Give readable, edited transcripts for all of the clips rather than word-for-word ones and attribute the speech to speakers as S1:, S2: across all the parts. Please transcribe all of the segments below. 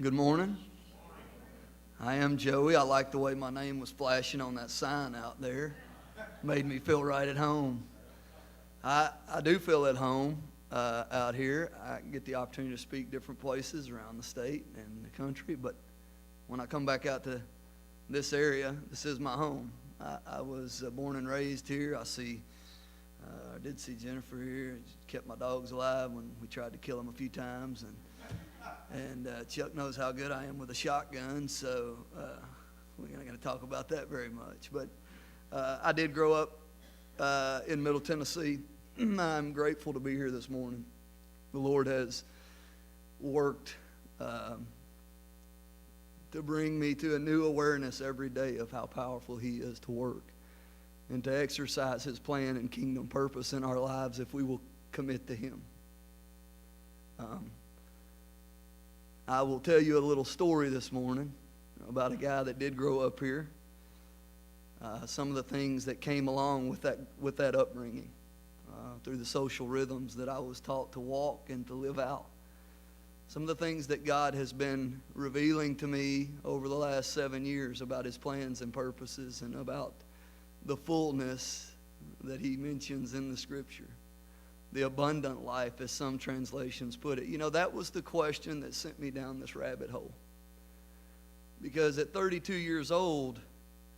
S1: Good morning. I am Joey. I like the way my name was flashing on that sign out there. Made me feel right at home. I do feel at home out here. I get the opportunity to speak different places around the state and the country, but when I come back out to this area, this is my home. I was born and raised here. I did see Jennifer here. Kept my dogs alive when we tried to kill them a few times, and Chuck knows how good I am with a shotgun, so we're not going to talk about that very much. But I did grow up in Middle Tennessee. I'm grateful to be here this morning. The Lord has worked to bring me to a new awareness every day of how powerful He is to work and to exercise His plan and kingdom purpose in our lives if we will commit to Him. I will tell you a little story this morning about a guy that did grow up here. Some of the things that came along with that upbringing through the social rhythms that I was taught to walk and to live out. Some of the things that God has been revealing to me over the last 7 years about His plans and purposes and about the fullness that He mentions in the Scripture. The abundant life, as some translations put it. You know, that was the question that sent me down this rabbit hole. Because at 32 years old,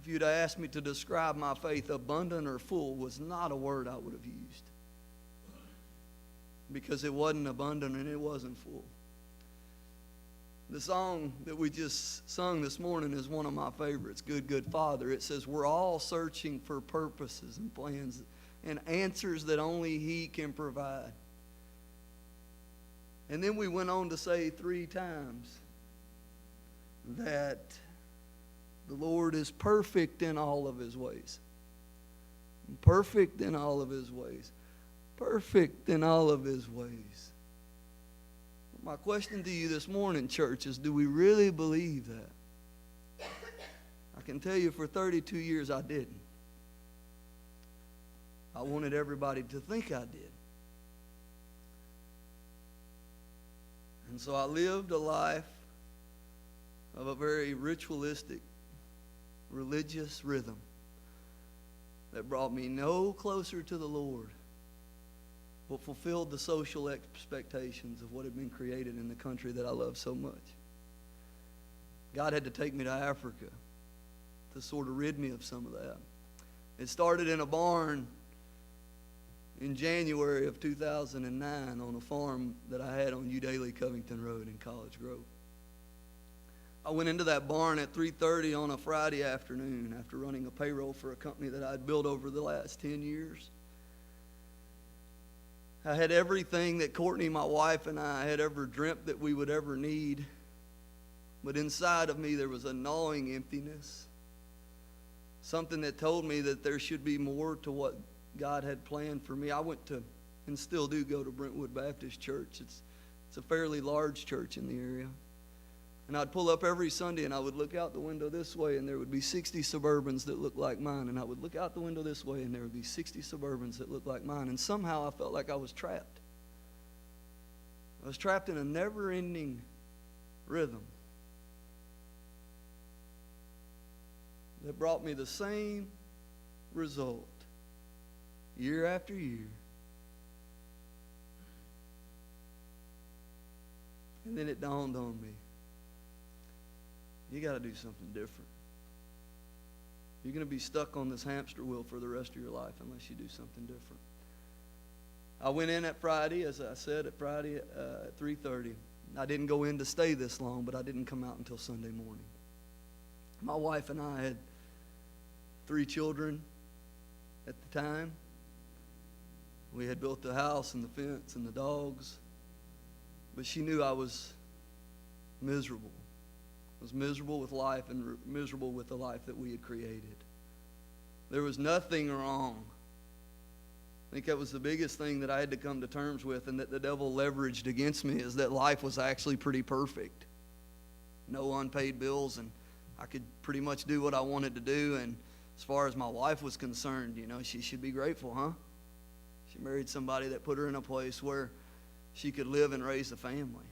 S1: if you'd asked me to describe my faith, abundant or full was not a word I would have used. Because it wasn't abundant and it wasn't full. The song that we just sung this morning is one of my favorites, Good, Good Father. It says, we're all searching for purposes and plans and answers that only He can provide. And then we went on to say 3 times that the Lord is perfect in all of His ways. Perfect in all of His ways. Perfect in all of His ways. My question to you this morning, church, is do we really believe that? I can tell you for 32 years I didn't. I wanted everybody to think I did. And so I lived a life of a very ritualistic, religious rhythm that brought me no closer to the Lord, but fulfilled the social expectations of what had been created in the country that I love so much. God had to take me to Africa to sort of rid me of some of that. It started in a barn in January of 2009 on a farm that I had on Udaly Covington Road in College Grove. I went into that barn at 3:30 on a Friday afternoon after running a payroll for a company that I'd built over the last 10 years. I had everything that Courtney, my wife, and I had ever dreamt that we would ever need. But inside of me there was a gnawing emptiness. Something that told me that there should be more to what God had planned for me. I went to, and still do go to, Brentwood Baptist Church. It's a fairly large church in the area. And I'd pull up every Sunday and I would look out the window this way and there would be 60 Suburbans that looked like mine. And I would look out the window this way and there would be 60 Suburbans that looked like mine. And somehow I felt like I was trapped. I was trapped in a never-ending rhythm that brought me the same result year after year. And then it dawned on me. You got to do something different. You're going to be stuck on this hamster wheel for the rest of your life unless you do something different. I went in at Friday, as I said, at 3:30. I didn't go in to stay this long, but I didn't come out until Sunday morning. My wife and I had 3 children at the time. We had built the house and the fence and the dogs. But she knew I was miserable. I was miserable with life and miserable with the life that we had created. There was nothing wrong. I think that was the biggest thing that I had to come to terms with, and that the devil leveraged against me, is that life was actually pretty perfect. No unpaid bills, and I could pretty much do what I wanted to do. And as far as my wife was concerned, you know, she should be grateful, huh? She married somebody that put her in a place where she could live and raise a family.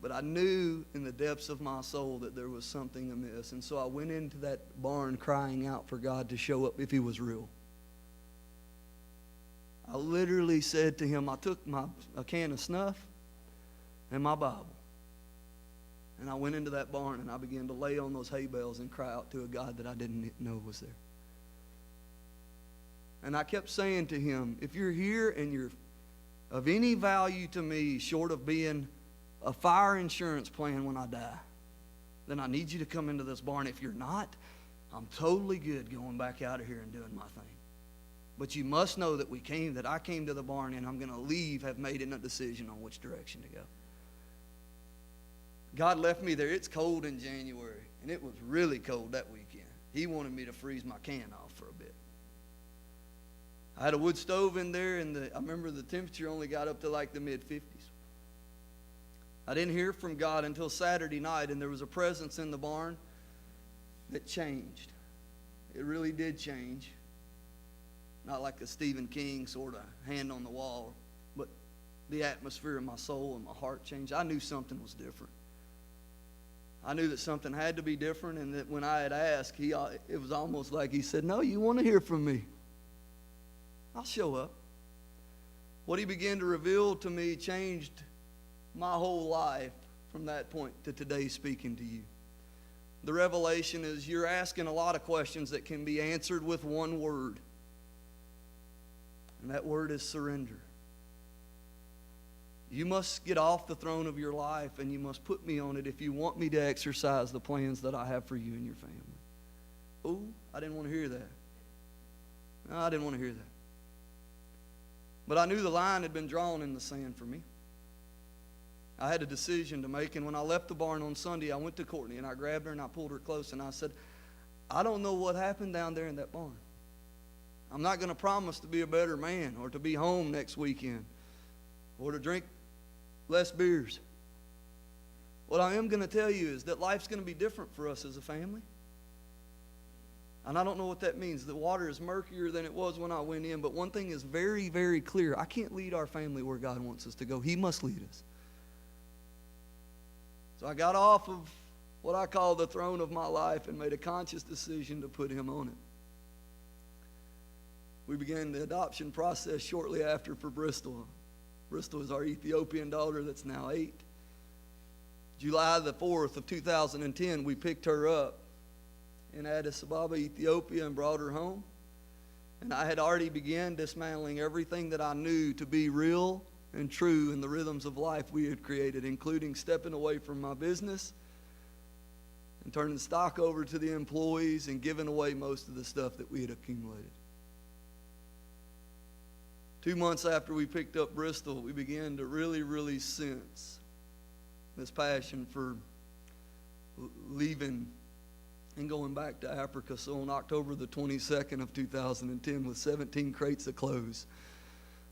S1: But I knew in the depths of my soul that there was something amiss. And so I went into that barn crying out for God to show up if He was real. I literally said to Him, I took a can of snuff and my Bible. And I went into that barn and I began to lay on those hay bales and cry out to a God that I didn't know was there. And I kept saying to Him, if you're here and you're of any value to me short of being a fire insurance plan when I die, then I need you to come into this barn. If you're not, I'm totally good going back out of here and doing my thing. But you must know that I came to the barn and I'm going to leave, have made a decision on which direction to go. God left me there. It's cold in January, and it was really cold that weekend. He wanted me to freeze my can off for a bit. I had a wood stove in there, and I remember the temperature only got up to like the mid-50s. I didn't hear from God until Saturday night, and there was a presence in the barn that changed. It really did change. Not like a Stephen King sort of hand on the wall, but the atmosphere of my soul and my heart changed. I knew something was different. I knew that something had to be different, and that when I had asked, it was almost like He said, no, you want to hear from me. I'll show up. What He began to reveal to me changed my whole life from that point to today speaking to you. The revelation is you're asking a lot of questions that can be answered with one word. And that word is surrender. You must get off the throne of your life and you must put me on it if you want me to exercise the plans that I have for you and your family. Oh, I didn't want to hear that. No, I didn't want to hear that. But I knew the line had been drawn in the sand for me. I had a decision to make, and when I left the barn on Sunday, I went to Courtney and I grabbed her and I pulled her close and I said, I don't know what happened down there in that barn. I'm not going to promise to be a better man or to be home next weekend or to drink less beers. What I am going to tell you is that life's going to be different for us as a family. And I don't know what that means. The water is murkier than it was when I went in, but one thing is very, very clear. I can't lead our family where God wants us to go. He must lead us. So I got off of what I call the throne of my life and made a conscious decision to put Him on it. We began the adoption process shortly after for Bristol. Bristol is our Ethiopian daughter that's now 8. July the 4th of 2010, we picked her up in Addis Ababa, Ethiopia, and brought her home. And I had already begun dismantling everything that I knew to be real and true in the rhythms of life we had created, including stepping away from my business and turning stock over to the employees and giving away most of the stuff that we had accumulated. 2 months after we picked up Bristol, we began to really, really sense this passion for leaving and going back to Africa. So on October the 22nd of 2010, with 17 crates of clothes,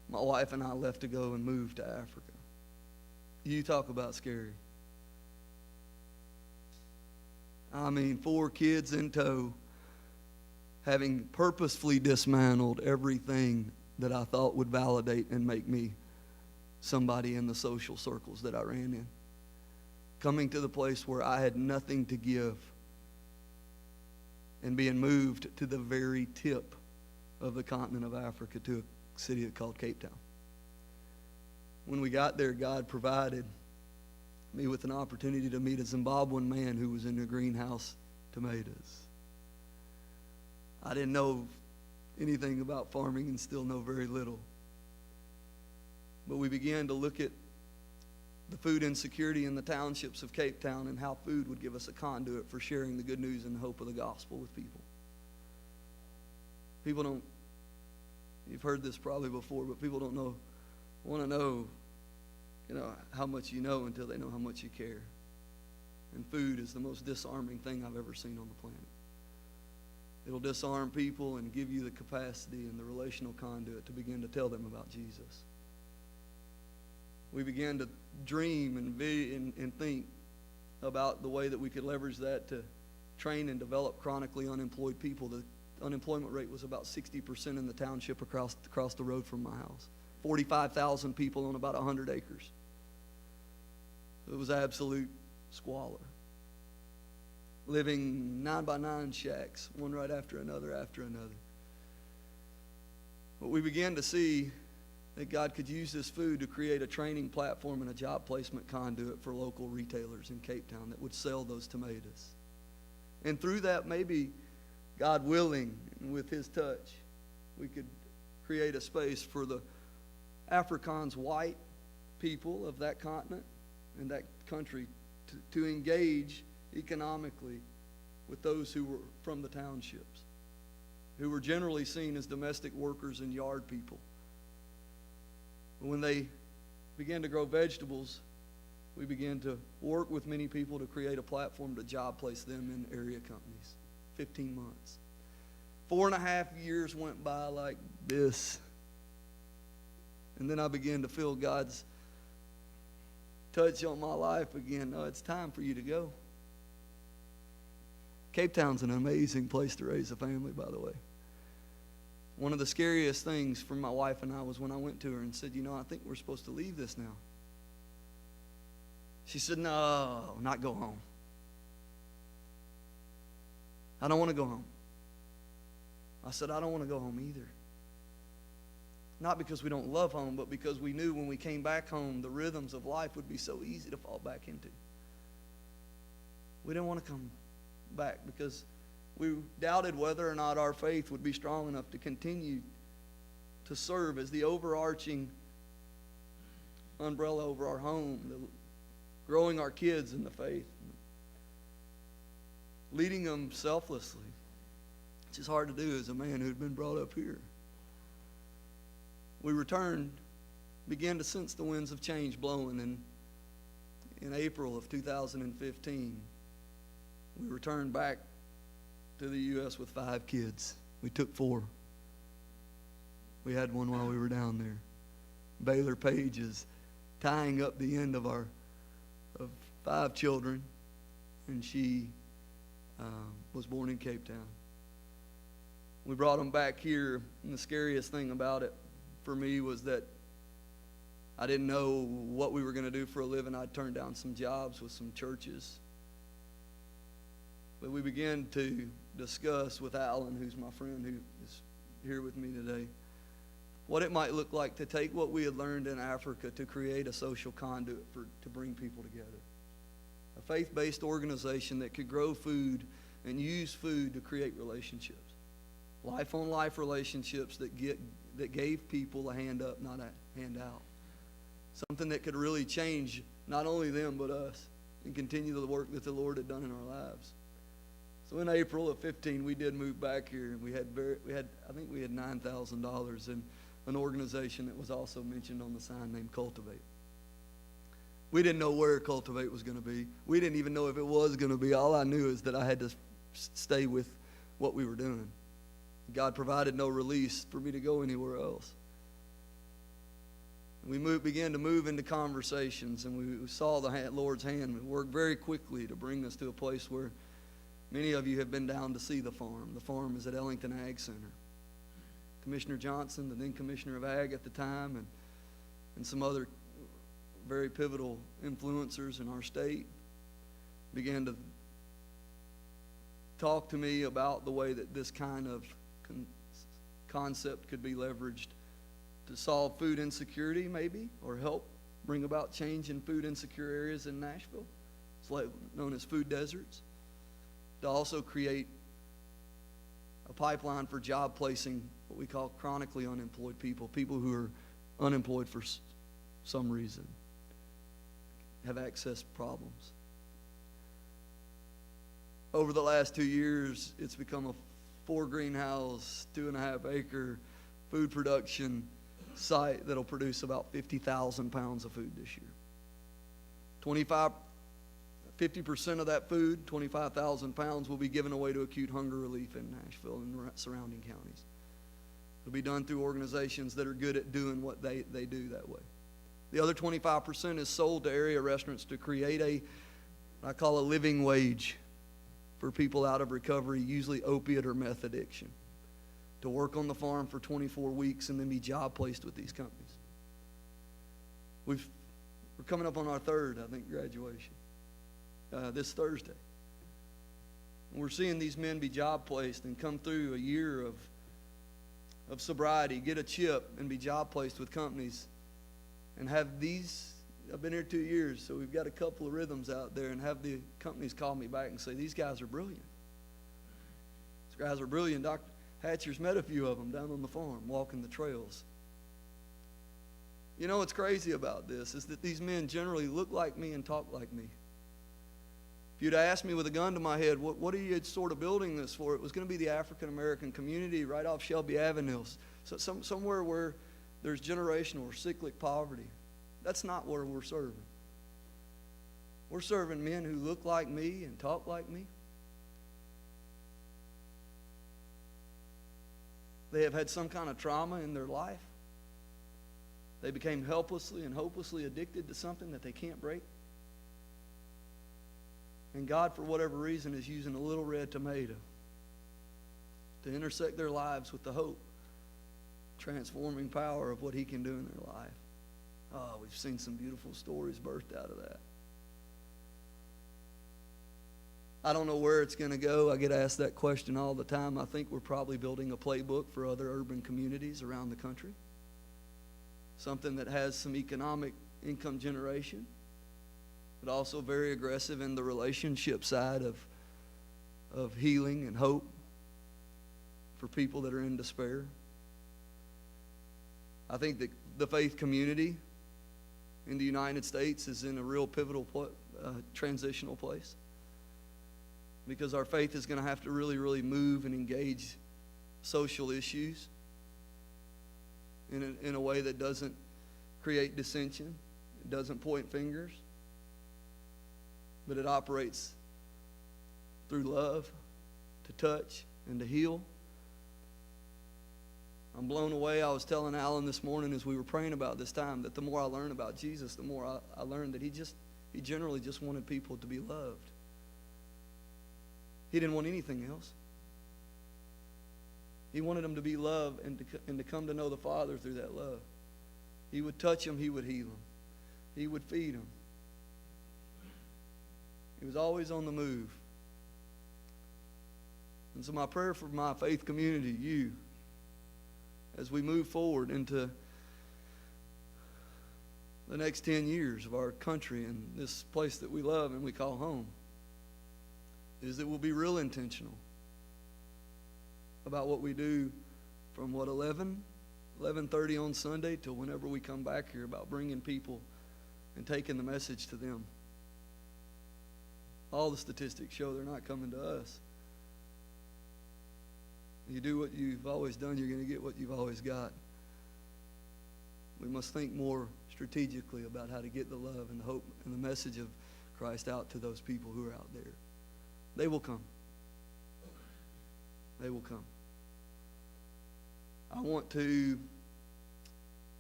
S1: my wife and I left to go and move to Africa. You talk about scary. I mean, 4 kids in tow, having purposefully dismantled everything that I thought would validate and make me somebody in the social circles that I ran in. Coming to the place where I had nothing to give and being moved to the very tip of the continent of Africa to a city called Cape Town. When we got there, God provided me with an opportunity to meet a Zimbabwean man who was in a greenhouse tomatoes. I didn't know anything about farming and still know very little. But we began to look at the food insecurity in the townships of Cape Town and how food would give us a conduit for sharing the good news and the hope of the gospel with people. People don't, you've heard this probably before, but people don't want to know, how much you know until they know how much you care. And food is the most disarming thing I've ever seen on the planet. It'll disarm people and give you the capacity and the relational conduit to begin to tell them about Jesus. We began to dream and think about the way that we could leverage that to train and develop chronically unemployed people. The unemployment rate was about 60% in the township across the road from my house. 45,000 people on about 100 acres. It was absolute squalor. Living 9-by-9 shacks, one right after another after another. But we began to see that God could use this food to create a training platform and a job placement conduit for local retailers in Cape Town that would sell those tomatoes. And through that, maybe God willing, and with His touch, we could create a space for the Afrikaans white people of that continent and that country to engage economically with those who were from the townships, who were generally seen as domestic workers and yard people. But when they began to grow vegetables, we began to work with many people to create a platform to job place them in area companies. 15 months. 4.5 years went by like this. And then I began to feel God's touch on my life again. No, it's time for you to go. Cape Town's an amazing place to raise a family, by the way. One of the scariest things for my wife and I was when I went to her and said, I think we're supposed to leave this now. She said, no, not go home. I don't want to go home. I said, I don't want to go home either. Not because we don't love home, but because we knew when we came back home, the rhythms of life would be so easy to fall back into. We didn't want to come back because we doubted whether or not our faith would be strong enough to continue to serve as the overarching umbrella over our home, growing our kids in the faith, leading them selflessly, which is hard to do as a man who'd been brought up here. We returned, began to sense the winds of change blowing, and in April of 2015, we returned back to the U.S. with 5 kids. We took 4. We had one while we were down there. Baylor Page is tying up the end of 5 children, and she was born in Cape Town. We brought them back here, and the scariest thing about it for me was that I didn't know what we were going to do for a living. I'd turned down some jobs with some churches. But we began to discuss with Alan, who's my friend who is here with me today, what it might look like to take what we had learned in Africa to create a social conduit to bring people together. A faith-based organization that could grow food and use food to create relationships. Life-on-life relationships that gave people a hand up, not a hand out. Something that could really change not only them but us and continue the work that the Lord had done in our lives. So in April of 15, we did move back here, and we had $9,000 in an organization that was also mentioned on the sign named Cultivate. We didn't know where Cultivate was going to be. We didn't even know if it was going to be. All I knew is that I had to stay with what we were doing. God provided no release for me to go anywhere else. We began to move into conversations, and we saw the Lord's hand work very quickly to bring us to a place where many of you have been down to see the farm. The farm is at Ellington Ag Center. Commissioner Johnson, the then Commissioner of Ag at the time, and some other very pivotal influencers in our state began to talk to me about the way that this kind of concept could be leveraged to solve food insecurity, maybe, or help bring about change in food insecure areas in Nashville. It's known as food deserts. To also create a pipeline for job placing what we call chronically unemployed people who are unemployed for some reason, have access problems. Over the last 2 years, it's become a 4-greenhouse, 2.5-acre food production site that'll produce about 50,000 pounds of food this year. 50% of that food, 25,000 pounds, will be given away to acute hunger relief in Nashville and surrounding counties. It'll be done through organizations that are good at doing what they do that way. The other 25% is sold to area restaurants to create what I call a living wage for people out of recovery, usually opiate or meth addiction, to work on the farm for 24 weeks and then be job placed with these companies. We've We're coming up on our third, I think, graduation this Thursday. And we're seeing these men be job placed and come through a year of sobriety, get a chip, and be job placed with companies, and have these. I've been here 2 years, so we've got a couple of rhythms out there, and have the companies call me back and say, these guys are brilliant. These guys are brilliant. Dr. Hatcher's met a few of them down on the farm, walking the trails. You know what's crazy about this is that these men generally look like me and talk like me. If you'd asked me with a gun to my head, what are you sort of building this for? It was going to be the African-American community right off Shelby Avenue, so somewhere where there's generational or cyclic poverty. That's not where we're serving. We're serving men who look like me and talk like me. They have had some kind of trauma in their life. They became helplessly and hopelessly addicted to something that they can't break. And God, for whatever reason, is using a little red tomato to intersect their lives with the hope, transforming power of what He can do in their life. Oh, we've seen some beautiful stories birthed out of that. I don't know where it's going to go. I get asked that question all the time. I think we're probably building a playbook for other urban communities around the country. Something that has some economic income generation, but also very aggressive in the relationship side of healing and hope for people that are in despair. I think that the faith community in the United States is in a real pivotal transitional place, because our faith is going to have to really, really move and engage social issues in a way that doesn't create dissension, it doesn't point fingers, but it operates through love, to touch, and to heal. I'm blown away. I was telling Alan this morning as we were praying about this time that the more I learn about Jesus, the more I learned that he generally just wanted people to be loved. He didn't want anything else. He wanted them to be loved and to come to know the Father through that love. He would touch them. He would heal them. He would feed them. He was always on the move. And so my prayer for my faith community, you, as we move forward into the next 10 years of our country and this place that we love and we call home, is that we'll be real intentional about what we do from 11:30 on Sunday till whenever we come back here, about bringing people and taking the message to them. All the statistics show they're not coming to us. You do what you've always done, you're going to get what you've always got. We must think more strategically about how to get the love and the hope and the message of Christ out to those people who are out there. They will come. They will come. I want to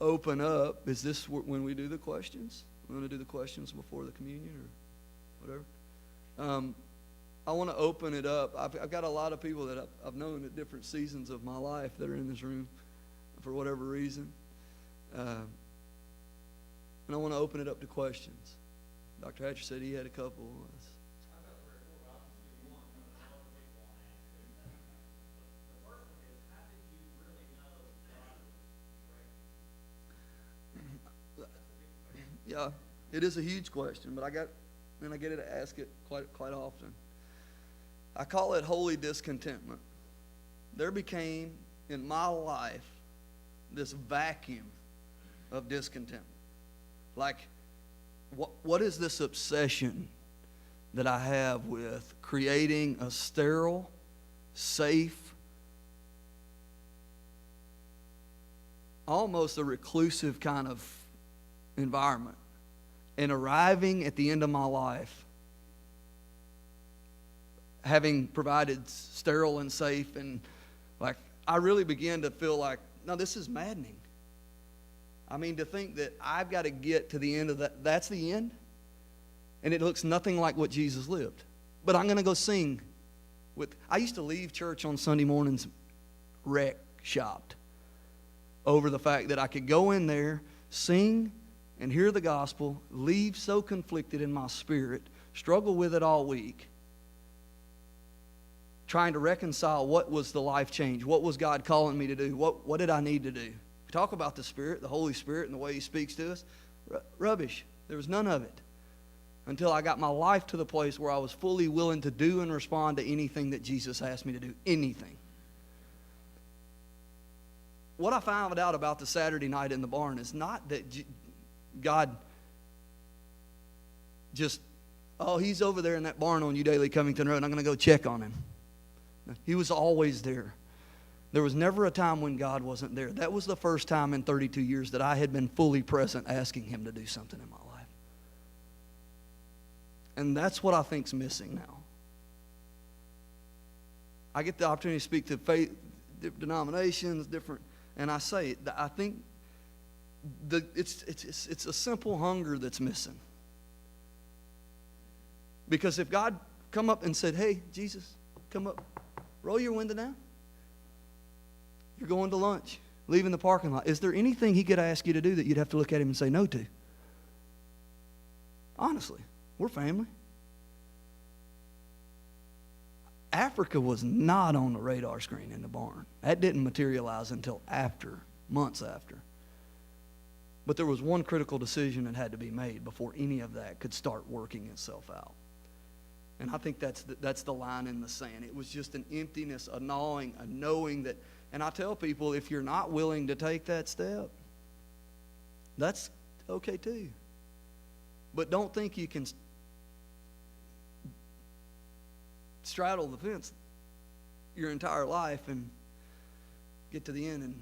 S1: open up. Is this when we do the questions? We're going to do the questions before the communion or whatever. I want to open it up. I've got a lot of people that I've known at different seasons of my life that are in this room for whatever reason. And I want to open it up to questions. Dr. Hatcher said he had a couple. Yeah, it is a huge question, but I get to ask it quite often. I call it holy discontentment. There became in my life this vacuum of discontentment. Like, what is this obsession that I have with creating a sterile, safe, almost a reclusive kind of environment, and arriving at the end of my life having provided sterile and safe, and like I really began to feel like, no, this is maddening. I mean, to think that I've got to get to the end of that, that's the end, and it looks nothing like what Jesus lived. But I'm going to go sing with, I used to leave church on Sunday mornings wreck shopped over the fact that I could go in there, sing, and hear the gospel, leave so conflicted in my spirit, struggle with it all week, trying to reconcile what was the life change, what was God calling me to do, what did I need to do. We talk about the Spirit, the Holy Spirit, and the way He speaks to us. Rubbish. There was none of it until I got my life to the place where I was fully willing to do and respond to anything that Jesus asked me to do. Anything. What I found out about the Saturday night in the barn is not that God just, oh, He's over there in that barn on Udaly Covington Road, and I'm going to go check on Him. He was always there. There was never a time when God wasn't there. That was the first time in 32 years that I had been fully present asking Him to do something in my life. And that's what I think's missing now. I get the opportunity to speak to faith, denominations, different, and I say, I think it's a simple hunger that's missing. Because if God come up and said, hey, Jesus, come up, roll your window down. You're going to lunch, leaving the parking lot. Is there anything He could ask you to do that you'd have to look at Him and say no to? Honestly, we're family. Africa was not on the radar screen in the barn. That didn't materialize until after, months after. But there was one critical decision that had to be made before any of that could start working itself out. And I think that's the line in the sand. It was just an emptiness, a gnawing, a knowing that. And I tell people, if you're not willing to take that step, that's okay too. But don't think you can straddle the fence your entire life and get to the end and,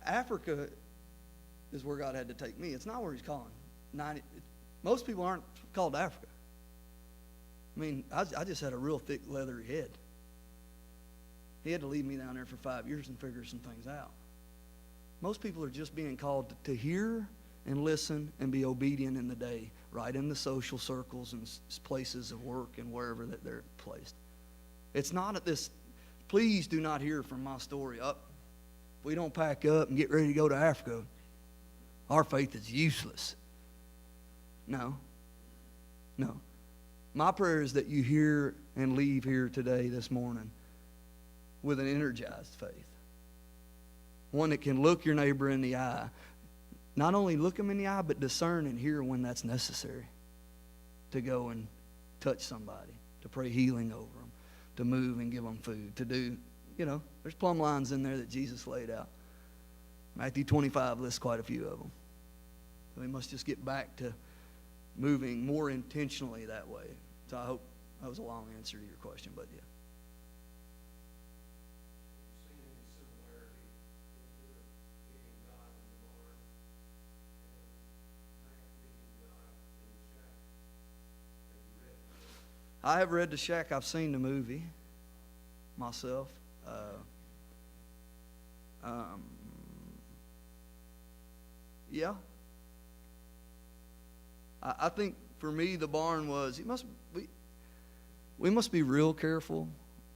S1: Africa is where God had to take me. It's not where He's calling. Most people aren't called to Africa. I mean, I just had a real thick, leathery head. He had to leave me down there for 5 years and figure some things out. Most people are just being called to hear and listen and be obedient in the day, right in the social circles and places of work and wherever that they're placed. It's not at this, please do not hear from my story. If we don't pack up and get ready to go to Africa, our faith is useless. No. My prayer is that you hear and leave here today, this morning, with an energized faith. One that can look your neighbor in the eye. Not only look them in the eye, but discern and hear when that's necessary. To go and touch somebody. To pray healing over them. To move and give them food. To do, there's plumb lines in there that Jesus laid out. Matthew 25 lists quite a few of them. So we must just get back to moving more intentionally that way. So I hope that was a long answer to your question, but yeah. I have read The Shack. I've seen the movie myself. Yeah. I think for me the barn was, we must be real careful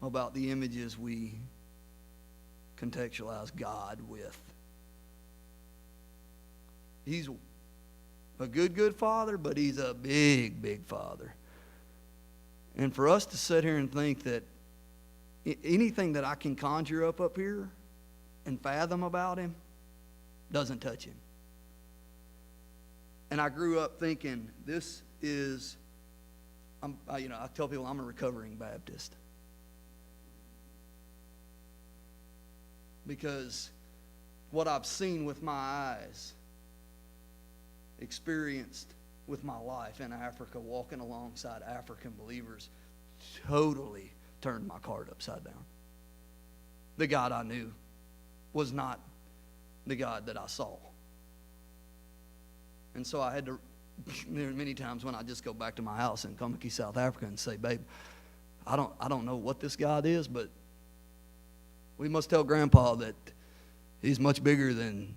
S1: about the images we contextualize God with. He's a good father, but He's a big father. And for us to sit here and think that anything that I can conjure up here and fathom about Him doesn't touch Him. And I grew up thinking I tell people I'm a recovering Baptist. Because what I've seen with my eyes, experienced with my life in Africa, walking alongside African believers, totally turned my card upside down. The God I knew was not the God that I saw. And so I had to, there are many times when I just go back to my house in Komaki, South Africa and say, babe, I don't know what this God is, but we must tell Grandpa that He's much bigger than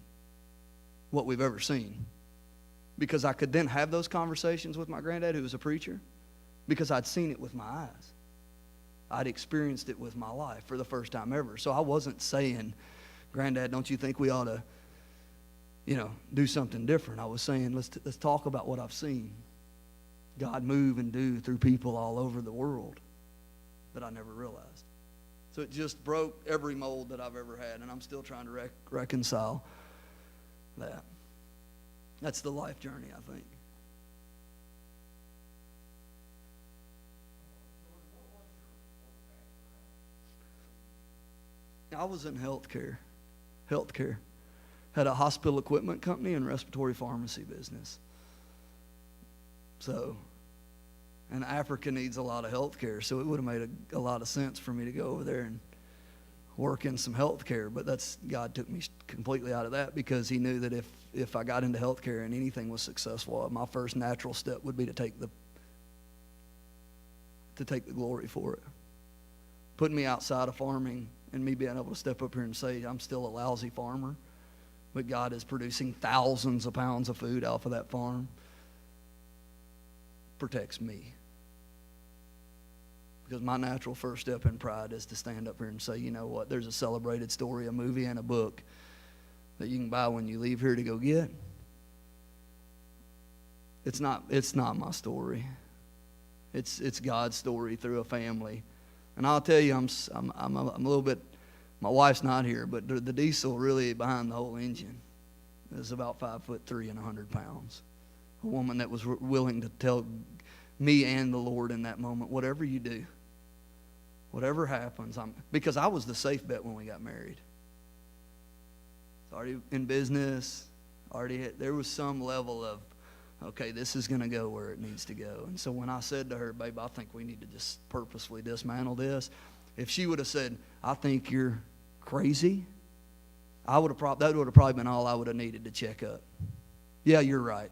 S1: what we've ever seen. Because I could then have those conversations with my granddad, who was a preacher, because I'd seen it with my eyes. I'd experienced it with my life for the first time ever. So I wasn't saying, Granddad, don't you think we ought to do something different. I was saying, let's talk about what I've seen God move and do through people all over the world that I never realized. So it just broke every mold that I've ever had, and I'm still trying to reconcile that. That's the life journey, I think. I was in healthcare. Had a hospital equipment company and respiratory pharmacy business. So, and Africa needs a lot of health care, so it would have made a lot of sense for me to go over there and work in some health care. But God took me completely out of that, because he knew that if I got into health care and anything was successful, my first natural step would be to take the glory for it. Putting me outside of farming and me being able to step up here and say, I'm still a lousy farmer, but God is producing thousands of pounds of food off of that farm, protects me. Because my natural first step in pride is to stand up here and say, you know what, there's a celebrated story, a movie, and a book that you can buy when you leave here to go get. It's not my story. It's God's story through a family. And I'll tell you, I'm a little bit, my wife's not here, but the diesel really behind the whole engine is about 5'3" and 100 pounds. A woman that was willing to tell me and the Lord in that moment, whatever you do, whatever happens, because I was the safe bet when we got married. It's already in business, there was some level of, okay, this is going to go where it needs to go. And so when I said to her, babe, I think we need to just purposefully dismantle this, if she would have said, I think you're crazy, that would have probably been all I would have needed to check up. Yeah, you're right.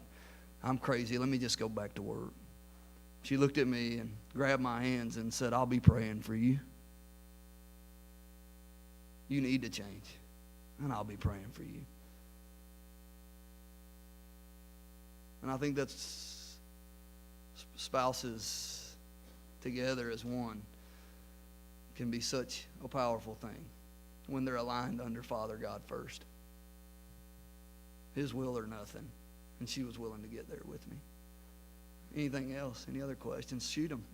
S1: I'm crazy. Let me just go back to work. She looked at me and grabbed my hands and said, I'll be praying for you. You need to change, and I'll be praying for you. And I think that's spouses together as one can be such a powerful thing when they're aligned under Father God first. His will or nothing. And she was willing to get there with me. Anything else? Any other questions? Shoot them.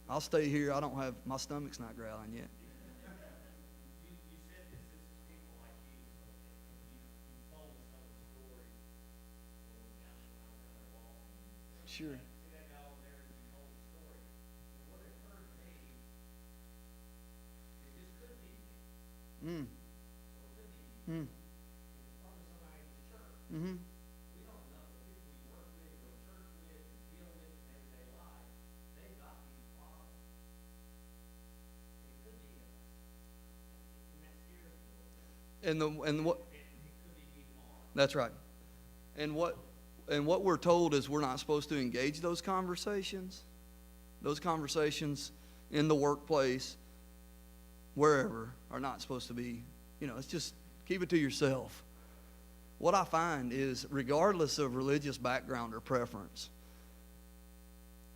S1: I'll stay here. My stomach's not growling yet.
S2: You said this is people like Jesus. You told us some of the stories when we got their walk.
S1: Sure.
S2: See that guy over there, you told the story. And what occurred to me, it just could be me. Or it could be you. It's probably somebody in the church.
S1: Mm-hmm.
S2: We don't know. The people we work with, go to church with, and deal with in everyday life, they've got these problems. It could be us. And that scares me a little bit.
S1: And what?
S2: It could be me tomorrow.
S1: That's right. And what we're told is we're not supposed to engage those conversations. Those conversations in the workplace, wherever, are not supposed to be, it's just keep it to yourself. What I find is, regardless of religious background or preference,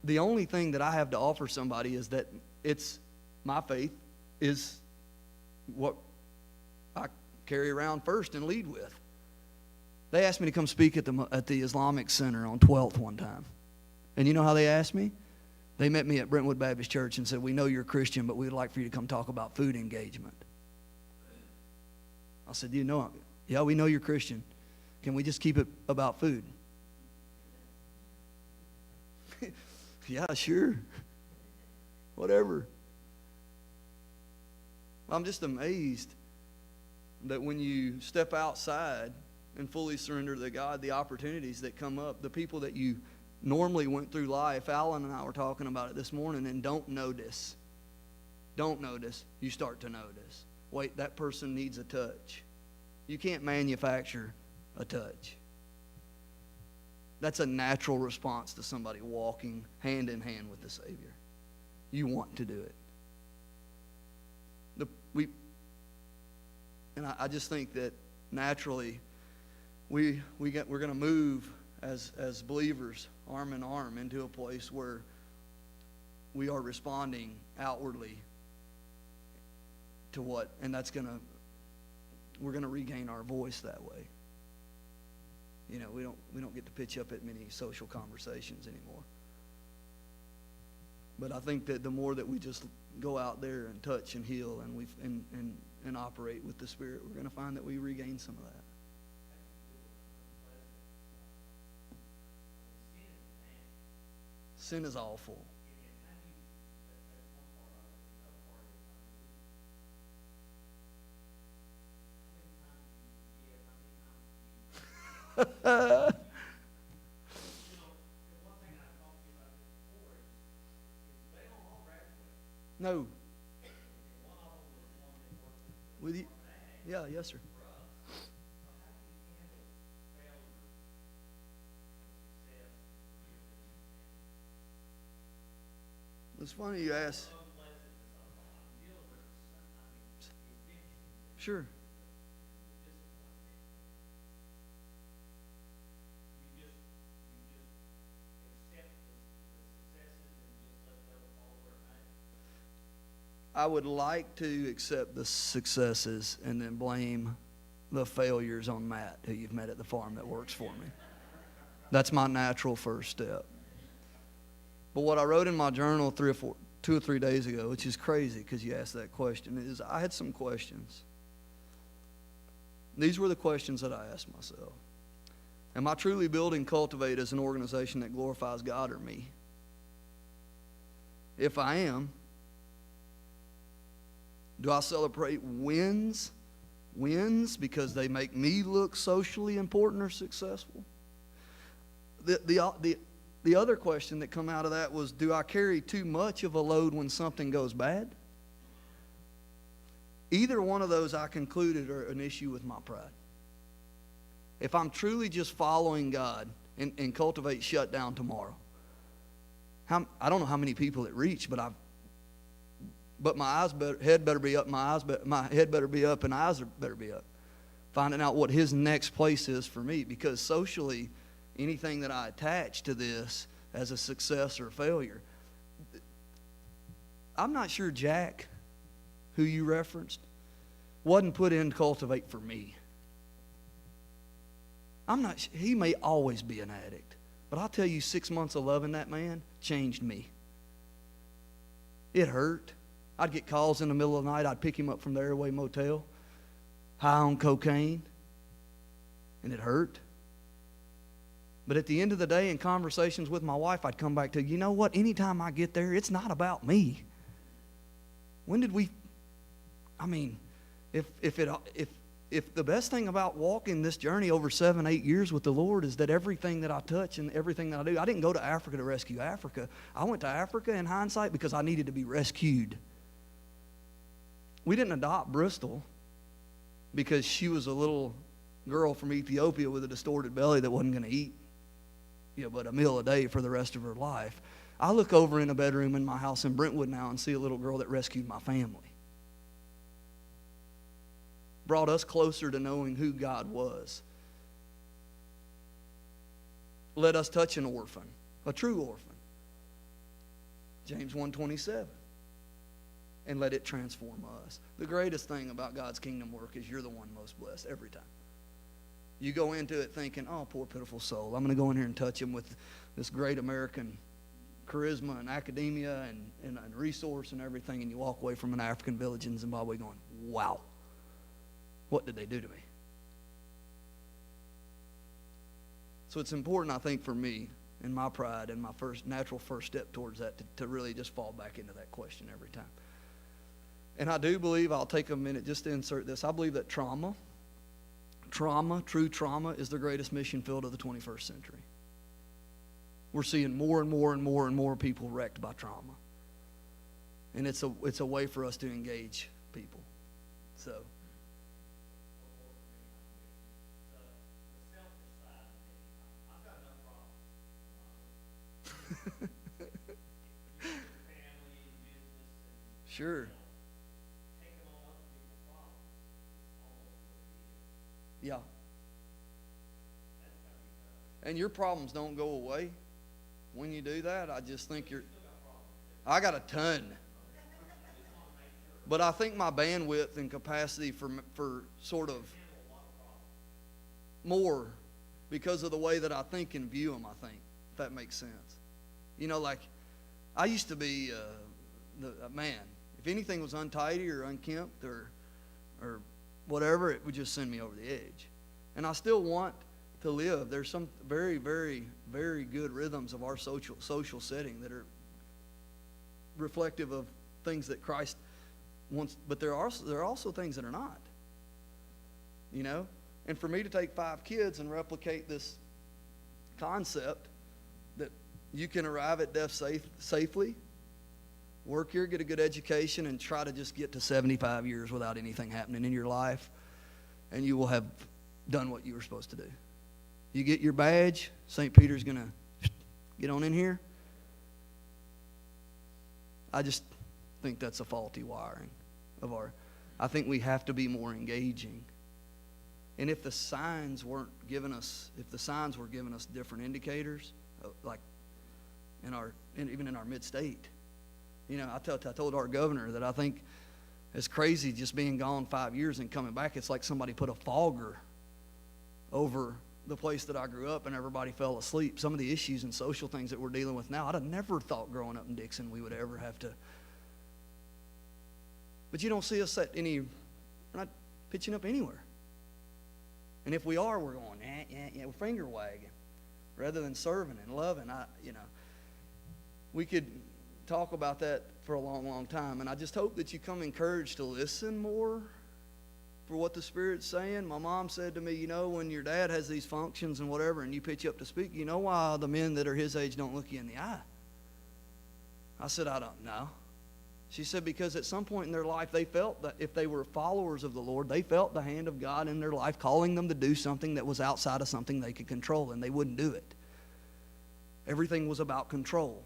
S1: the only thing that I have to offer somebody is that my faith is what I carry around first and lead with. They asked me to come speak at the Islamic Center on 12th one time. And you know how they asked me? They met me at Brentwood Baptist Church and said, we know you're a Christian, but we'd like for you to come talk about food engagement. I said, yeah, we know you're Christian. Can we just keep it about food? Yeah, sure. Whatever. I'm just amazed that when you step outside and fully surrender to God, the opportunities that come up, the people that you normally went through life, Alan and I were talking about it this morning, and don't notice, you start to notice. Wait, that person needs a touch. You can't manufacture a touch. That's a natural response to somebody walking hand in hand with the Savior. You want to do it. I just think that naturally we're going to move as believers arm in arm into a place where we are responding outwardly to what, and we're going to regain our voice that way. we don't get to pitch up at many social conversations anymore. But I think that the more that we just go out there and touch and heal and operate with the Spirit, we're going to find that we regain some of that. Sin is awful. No. With you? Yeah, yes, sir. It's funny you ask. Sure. I would like to accept the successes and then blame the failures on Matt, who you've met at the farm that works for me. That's my natural first step. But what I wrote in my journal 2 or 3 days ago, which is crazy because you asked that question, is I had some questions. These were the questions that I asked myself. Am I truly building Cultivate as an organization that glorifies God or me? If I am, do I celebrate wins because they make me look socially important or successful? The other question that come out of that was, do I carry too much of a load when something goes bad? Either one of those I concluded are an issue with my pride. If I'm truly just following God and Cultivate shut down tomorrow, I don't know how many people it reached, but my head better be up, my head better be up, and eyes better be up. Finding out what His next place is for me, because socially, anything that I attach to this as a success or failure, I'm not sure Jack, who you referenced, wasn't put in Cultivate for me. He may always be an addict, but I'll tell you, 6 months of loving that man changed me. It hurt. I'd get calls in the middle of the night. I'd pick him up from the Airway Motel, high on cocaine, and it hurt. But at the end of the day, in conversations with my wife, I'd come back to, you know what? Anytime I get there, it's not about me. If the best thing about walking this journey over 7-8 years with the Lord is that everything that I touch and everything that I do, I didn't go to Africa to rescue Africa. I went to Africa in hindsight because I needed to be rescued. We didn't adopt Bristol because she was a little girl from Ethiopia with a distorted belly that wasn't going to eat, but a meal a day for the rest of her life. I look over in a bedroom in my house in Brentwood now and see a little girl that rescued my family. Brought us closer to knowing who God was. Let us touch an orphan, a true orphan. James 1:27. And let it transform us. The greatest thing about God's kingdom work is you're the one most blessed every time. You go into it thinking, oh, poor pitiful soul, I'm going to go in here and touch him with this great American charisma and academia and resource and everything, and you walk away from an African village in Zimbabwe going, wow, what did they do to me? So it's important, I think, for me and my pride and my natural first step towards that to really just fall back into that question every time. And I do believe, I'll take a minute just to insert this, I believe that true trauma is the greatest mission field of the 21st century. We're seeing more and more and more and more people wrecked by trauma. And it's a way for us to engage people. So. Sure. Yeah. And your problems don't go away when you do that. I just think I got a ton. But I think my bandwidth and capacity for sort of more because of the way that I think and view them, I think, if that makes sense. You know, like, I used to be man, if anything was untidy or unkempt or whatever, it would just send me over the edge. And I still want to live. There's some very, very, very good rhythms of our social setting that are reflective of things that Christ wants, but there are also things that are not. You know? And for me to take 5 kids and replicate this concept that you can arrive at death safely, work here, get a good education, and try to just get to 75 years without anything happening in your life, and you will have done what you were supposed to do. You get your badge, St. Peter's going to get on in here. I just think that's a faulty wiring of I think we have to be more engaging. And if the signs were giving us different indicators, like even in our mid-state, you know, I told our governor that I think it's crazy just being gone 5 years and coming back. It's like somebody put a fogger over the place that I grew up and everybody fell asleep. Some of the issues and social things that we're dealing with now, I'd have never thought growing up in Dixon we would ever have to. But you don't see us we're not pitching up anywhere. And if we are, we're going, we're finger wagging rather than serving and loving. We could talk about that for a long, long time. And I just hope that you come encouraged to listen more for what the Spirit's saying. My mom said to me, you know, when your dad has these functions and whatever and you pitch up to speak, you know why the men that are his age don't look you in the eye? I said, I don't know. She said, because at some point in their life, they felt that if they were followers of the Lord, they felt the hand of God in their life calling them to do something that was outside of something they could control, and they wouldn't do it. Everything was about control.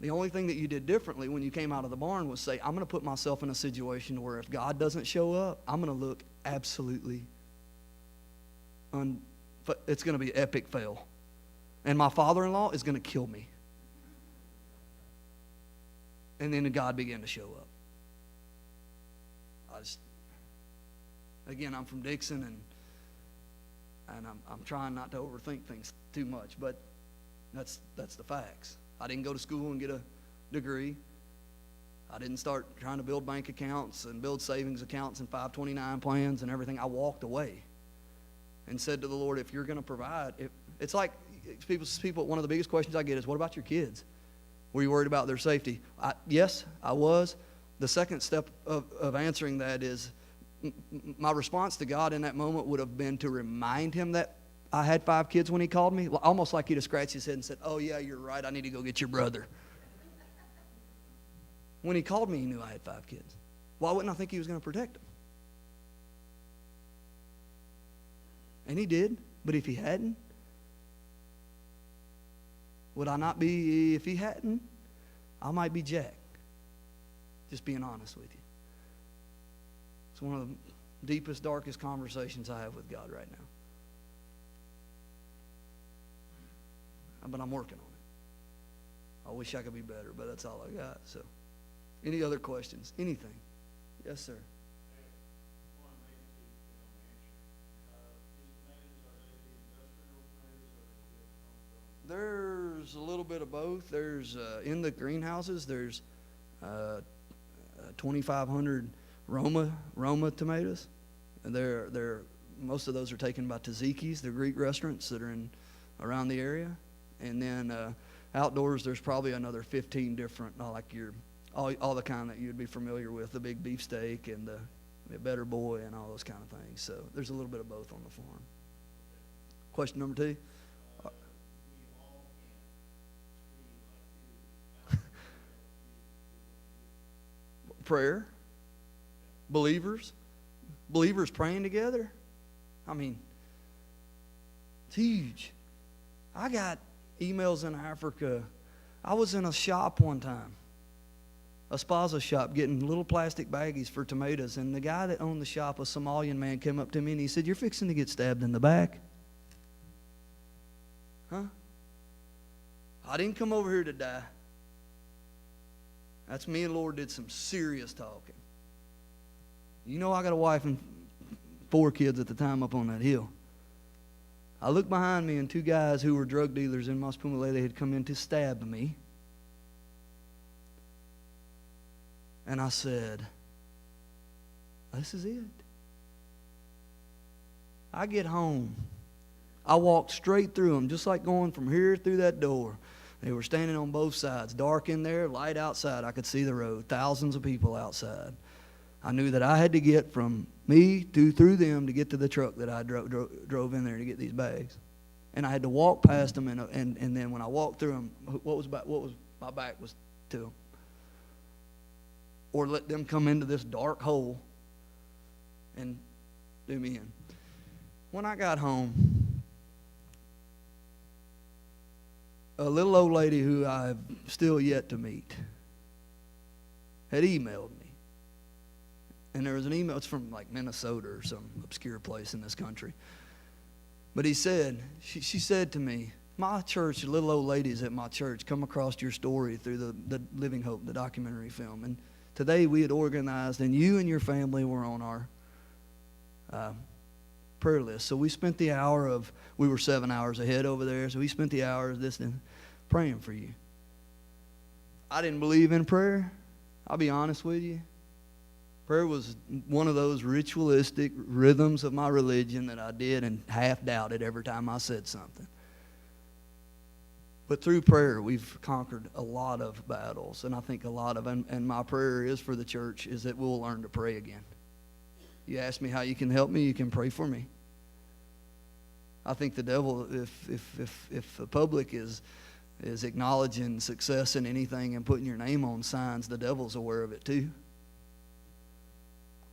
S1: The only thing that you did differently when you came out of the barn was say, I'm going to put myself in a situation where if God doesn't show up, I'm going to look absolutely it's going to be epic fail. And my father-in-law is going to kill me. And then God began to show up. I'm from Dixon, and I'm trying not to overthink things too much, but that's the facts. I didn't go to school and get a degree. I didn't start trying to build bank accounts and build savings accounts and 529 plans and everything. I walked away and said to the Lord, if you're going to provide, it's like people. One of the biggest questions I get is, what about your kids? Were you worried about their safety? Yes, I was. The second step of answering that is my response to God in that moment would have been to remind him that I had 5 kids when he called me, almost like he'd have scratched his head and said, oh, yeah, you're right. I need to go get your brother. When he called me, he knew I had 5 kids. Why wouldn't I think he was going to protect them? And he did. But if he hadn't, would I not be, if he hadn't, I might be Jack. Just being honest with you. It's one of the deepest, darkest conversations I have with God right now. But I'm working on it. I wish I could be better, but that's all I got. So, any other questions? Anything? Yes, sir. There's a little bit of both. There's in the greenhouses. There's 2,500 Roma tomatoes. And they're most of those are taken by tzatziki's, the Greek restaurants that are around the area. And then outdoors, there's probably another 15 different, like all the kind that you'd be familiar with, the big beefsteak and the Better Boy and all those kind of things. So there's a little bit of both on the farm. Question number 2. Prayer. Believers praying together. I mean, it's huge. I got emails in Africa. I was in a shop one time, a spaza shop, getting little plastic baggies for tomatoes, and the guy that owned the shop, a Somalian man, came up to me and he said, "You're fixing to get stabbed in the back." Huh? I didn't come over here to die. That's me and the Lord did some serious talking. You know, I got a wife and 4 kids at the time up on that hill. I looked behind me, and two guys who were drug dealers in Mospumale, they had come in to stab me. And I said, this is it. I get home. I walked straight through them, just like going from here through that door. They were standing on both sides, dark in there, light outside. I could see the road, thousands of people outside. I knew that I had to get from me through them to get to the truck that I drove in there to get these bags. And I had to walk past them, and then when I walked through them, what was my back was to them. Or let them come into this dark hole and do me in. When I got home, a little old lady who I've still yet to meet had emailed me. And there was an email, it's from like Minnesota or some obscure place in this country. But she said to me, my church, the little old ladies at my church, come across your story through the Living Hope, the documentary film. And today we had organized, and you and your family were on our prayer list. So we spent the hour we were 7 hours ahead over there, so we spent the hour listening, praying for you. I didn't believe in prayer. I'll be honest with you. Prayer was one of those ritualistic rhythms of my religion that I did and half doubted every time I said something. But through prayer, we've conquered a lot of battles, and I think and my prayer is for the church is that we'll learn to pray again. You ask me how you can help me, you can pray for me. I think the devil, if the public is acknowledging success in anything and putting your name on signs, the devil's aware of it too.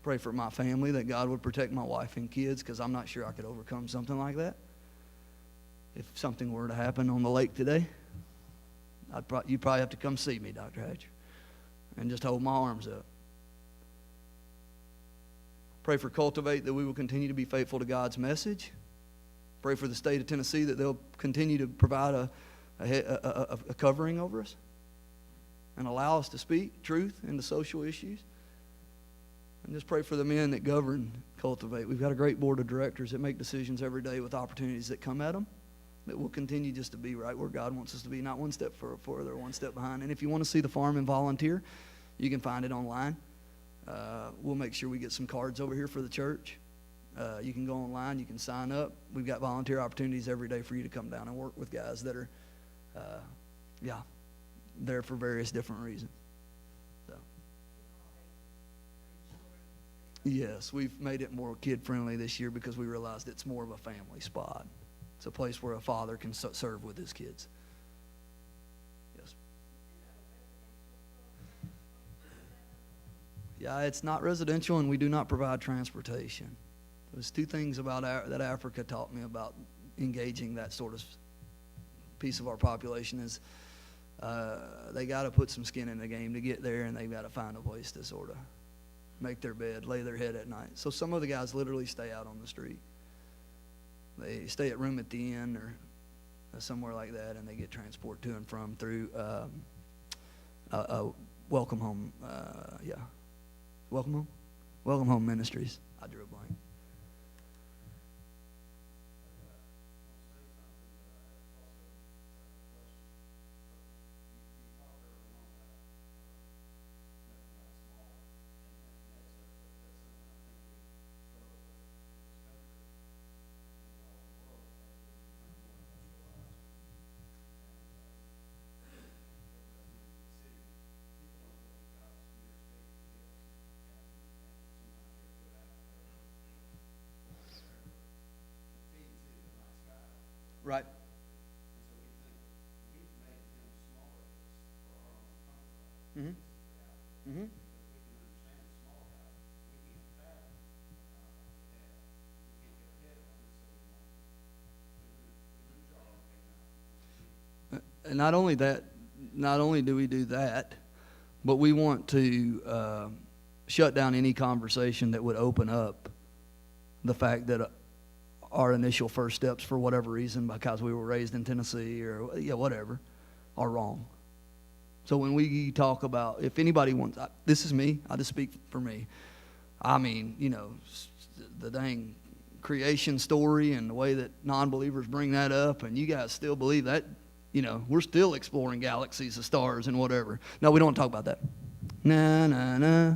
S1: Pray for my family, that God would protect my wife and kids, because I'm not sure I could overcome something like that. If something were to happen on the lake today, you'd probably have to come see me, Dr. Hatcher, and just hold my arms up. Pray for Cultivate, that we will continue to be faithful to God's message. Pray for the state of Tennessee, that they'll continue to provide a covering over us and allow us to speak truth into social issues. And just pray for the men that govern Cultivate. We've got a great board of directors that make decisions every day with opportunities that come at them, that will continue just to be right where God wants us to be, not one step further or one step behind. And if you want to see the farm and volunteer, you can find it online. We'll make sure we get some cards over here for the church. You can go online, you can sign up. We've got volunteer opportunities every day for you to come down and work with guys that are, there for various different reasons. So. Yes, we've made it more kid-friendly this year because we realized it's more of a family spot. It's a place where a father can serve with his kids. Yes. Yeah, it's not residential, and we do not provide transportation. There's two things about that Africa taught me about engaging that sort of piece of our population is they got to put some skin in the game to get there, and they've got to find a place to sort of make their bed, lay their head at night. So some of the guys literally stay out on the street. They stay at room at the inn or somewhere like that, and they get transport to and from through Welcome Home. Welcome Home Ministries. I drew a blank. Right. Mm-hmm. Mm-hmm. And not only do we do that, but we want to shut down any conversation that would open up the fact that our initial first steps, for whatever reason, because we were raised in Tennessee or whatever, are wrong. So when we talk about, if anybody wants, this is me, I just speak for me. I mean, the dang creation story and the way that non-believers bring that up, and you guys still believe that, we're still exploring galaxies of stars and whatever. No, we don't want to talk about that. Nah, nah, nah.